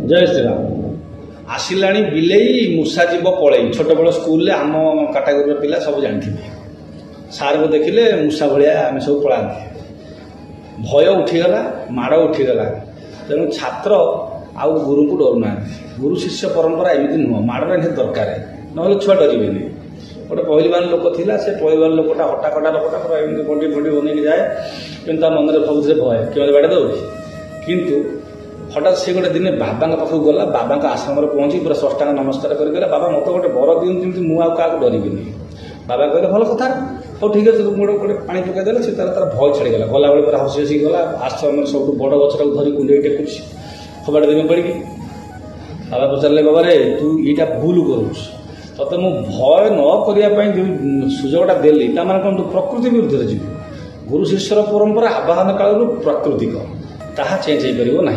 जय श्रीराम आसला बिलेई मूषा जीव पलई छोट बड़ स्कूल आम काटागोरी पिला सब जानी सार को देखिले मूषा भाया आम सब पलाते भय उठीगला माड़ उठीगला तेणु छात्र आउ गुरु को डरुना गुरु शिष्य परंपरा एमती नुह माड़ निहाती दरकार ना छुआ डरवे गोटे पहलवान लोक था से पहलवान लोकटा हटाकटा लोकटा पूरा एमती बडी बडी बनई जाए कि मन में भावुथे भय कि बाड़े दौड़ी किंतु हठात से गोटे दिन बाबा पाखक गला बाबा आश्रम पहुंची पूरा षष्टांग नमस्कार करके बाबा मत गोटे बर दिखाती मुझे क्या डरबी बाबा कहले भल कथा हाँ ठीक है गोटे गोटे पानी पकईदेले से तार भय छाड़ीगला गला बेले पूरा हसी हसी गला आश्रम सब बड़ गछटा धरी कुंडे टेकुची कबाड़ देवी पड़ी बाबा पचारे बाबा रे तू यहाँ भूल करुच ते मु भय न करने सुजोगटा देली मैंने कौन तू प्रकृति विरुद्ध जीव गुरु शिष्यर परंपरा आवाहन काल प्राकृतिक ताहा चेंज हो पार ना।